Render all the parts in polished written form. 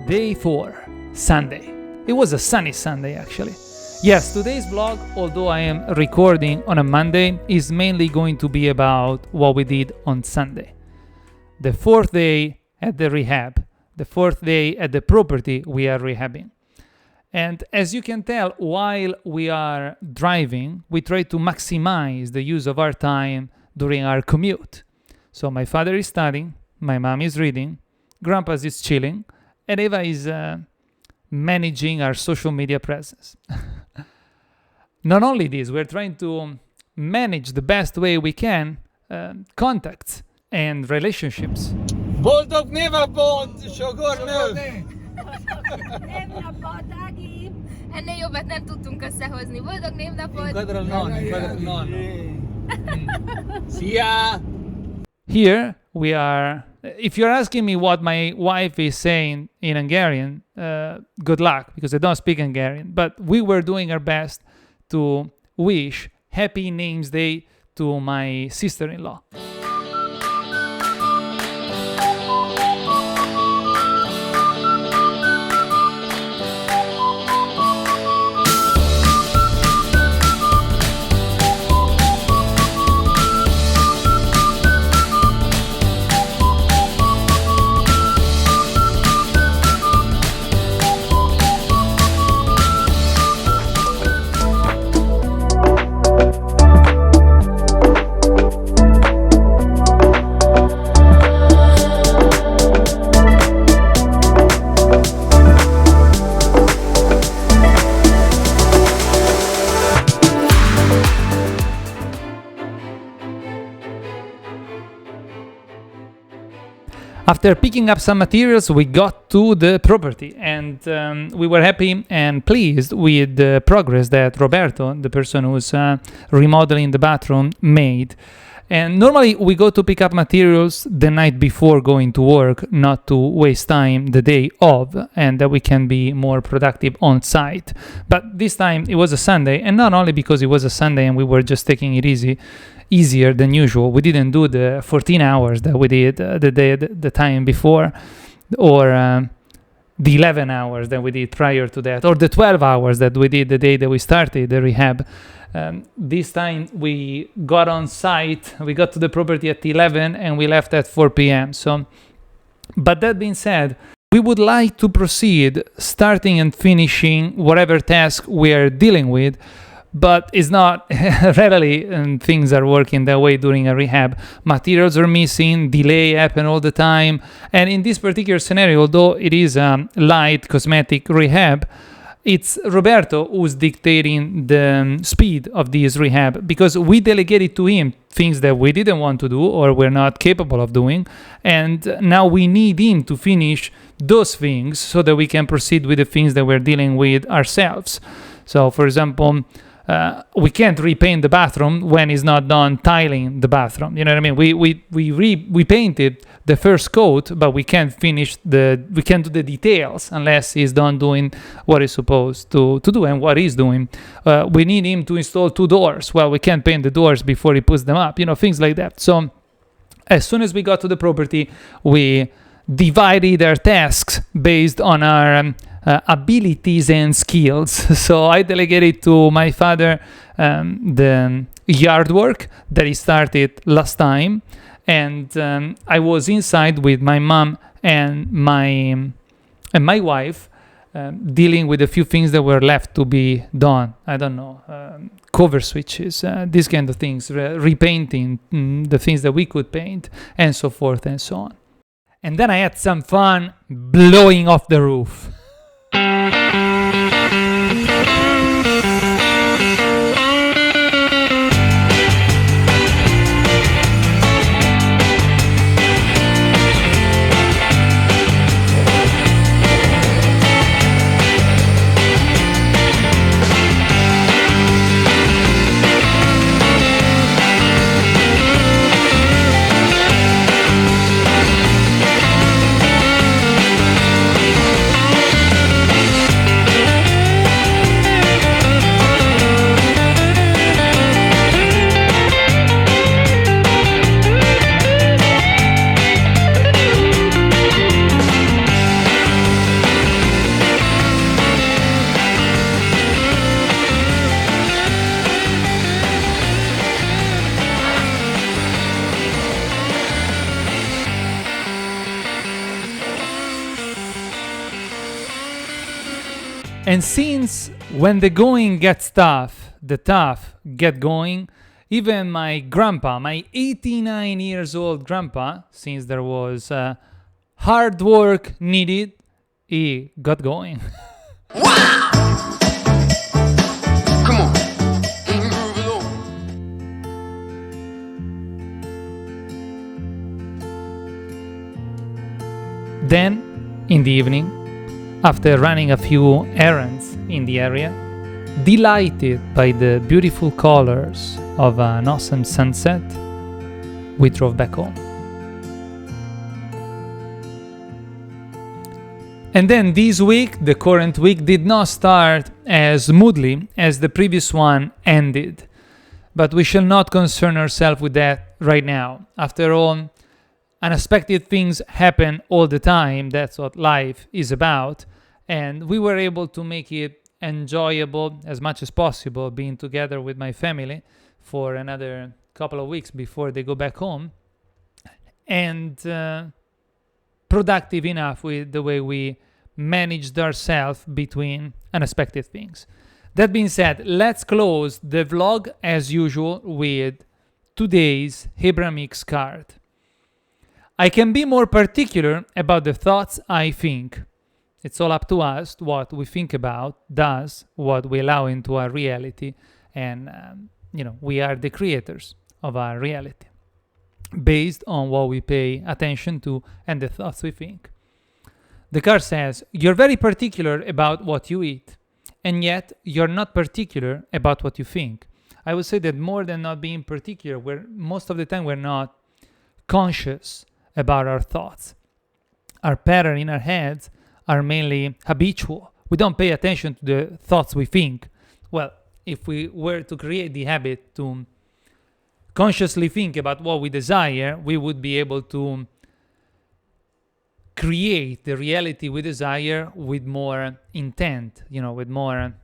Day 4, Sunday. It was a sunny Sunday actually. Yes, today's vlog, although I am recording on a Monday, is mainly going to be about what we did on Sunday. The 4th day at the rehab, the 4th day at the property we are rehabbing. And as you can tell, while we are driving, we try to maximize the use of our time during our commute. So my father is studying, my mom is reading, Grandpa's is chilling, and Eva is managing our social media presence. Not only this, we're trying to manage the best way we can contacts and relationships. Boldog névnapot, sogornő! Névnapot, Ági! Ennél jobbat nem tudtunk összehozni. Boldog névnapot! Kadra non. Szia! Here we are. If you're asking me what my wife is saying in Hungarian, good luck, because I don't speak Hungarian. But we were doing our best to wish Happy Names Day to my sister-in-law. After picking up some materials, we got to the property, and we were happy and pleased with the progress that Roberto, the person who's remodeling the bathroom, made. And normally we go to pick up materials the night before going to work, not to waste time the day of, and that we can be more productive on site. But this time it was a Sunday, and not only because it was a Sunday and we were just taking it easier than usual. We didn't do the 14 hours that we did the time before, or the 11 hours that we did prior to that, or the 12 hours that we did the day that we started the rehab. This time we got on site, we got to the property at 11 and we left at 4 p.m. So, but that being said, we would like to proceed starting and finishing whatever task we are dealing with, but it's not rarely things are working that way during a rehab. Materials are missing, delay happen all the time, and in this particular scenario, although it is a light cosmetic rehab, it's Roberto who's dictating the speed of this rehab, because we delegated to him things that we didn't want to do or we're not capable of doing, and now we need him to finish those things so that we can proceed with the things that we're dealing with ourselves. So, for example, we can't repaint the bathroom when he's not done tiling the bathroom. You know what I mean? We painted the first coat, but we can't do the details unless he's done doing what he's supposed to do and what he's doing. We need him to install 2 doors. Well, we can't paint the doors before he puts them up. You know, things like that. So as soon as we got to the property, we divided our tasks based on our abilities and skills. So I delegated to my father the yard work that he started last time, and I was inside with my mom and my wife dealing with a few things that were left to be done. I don't know, cover switches, these kind of things, repainting the things that we could paint, and so forth and so on. And then I had some fun blowing off the roof. And since when the going gets tough, the tough get going, even my grandpa, my 89 years old grandpa, since there was hard work needed, he got going. Come on. Then, in the evening, after running a few errands in the area, delighted by the beautiful colors of an awesome sunset, we drove back home. And then this week, the current week, did not start as smoothly as the previous one ended. But we shall not concern ourselves with that right now. After all, unexpected things happen all the time. That's what life is about. And we were able to make it enjoyable as much as possible, being together with my family for another couple of weeks before they go back home. And productive enough with the way we managed ourselves between unexpected things. That being said, let's close the vlog as usual with today's Hicks card. I can be more particular about the thoughts I think. It's all up to us. What we think about does what we allow into our reality, and we are the creators of our reality based on what we pay attention to and the thoughts we think. The card says, you're very particular about what you eat, and yet you're not particular about what you think. I would say that more than not being particular, most of the time we're not conscious about our thoughts. Our pattern in our heads are mainly habitual. We don't pay attention to the thoughts we think. Well, if we were to create the habit to consciously think about what we desire, we would be able to create the reality we desire with more intent, with more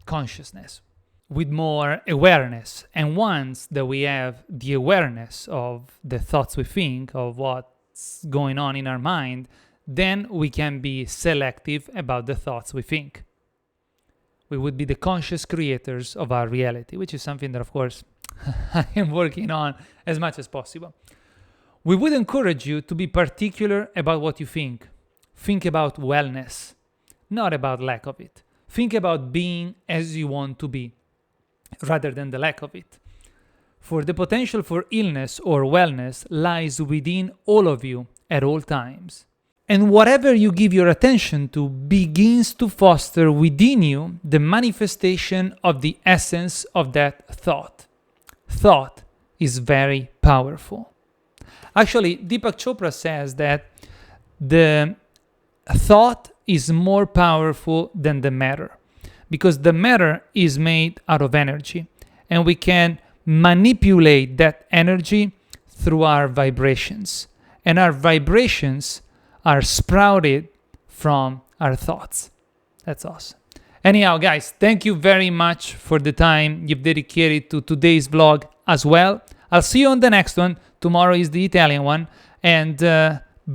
consciousness, with more awareness. And once that we have the awareness of the thoughts we think, of what's going on in our mind, then we can be selective about the thoughts we think. We would be the conscious creators of our reality, which is something that, of course, I am working on as much as possible. We would encourage you to be particular about what you think. Think about wellness, not about lack of it. Think about being as you want to be, rather than the lack of it. For the potential for illness or wellness lies within all of you at all times. And whatever you give your attention to begins to foster within you the manifestation of the essence of that thought. Thought is very powerful. Actually, Deepak Chopra says that the thought is more powerful than the matter, because the matter is made out of energy, and we can manipulate that energy through our vibrations. And our vibrations are sprouted from our thoughts. That's awesome. Anyhow, guys, thank you very much for the time you've dedicated to today's vlog as well. I'll see you on the next one. Tomorrow is the Italian one. And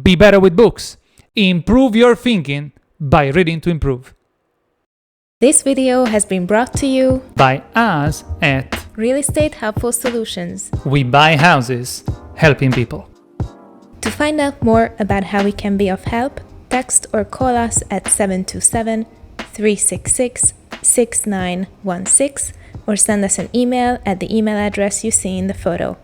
be better with books. Improve your thinking by reading to improve. This video has been brought to you By us at Real Estate Helpful Solutions. We Buy Houses, helping people. To find out more about how we can be of help, text or call us at 727-366-6916 or send us an email at the email address you see in the photo.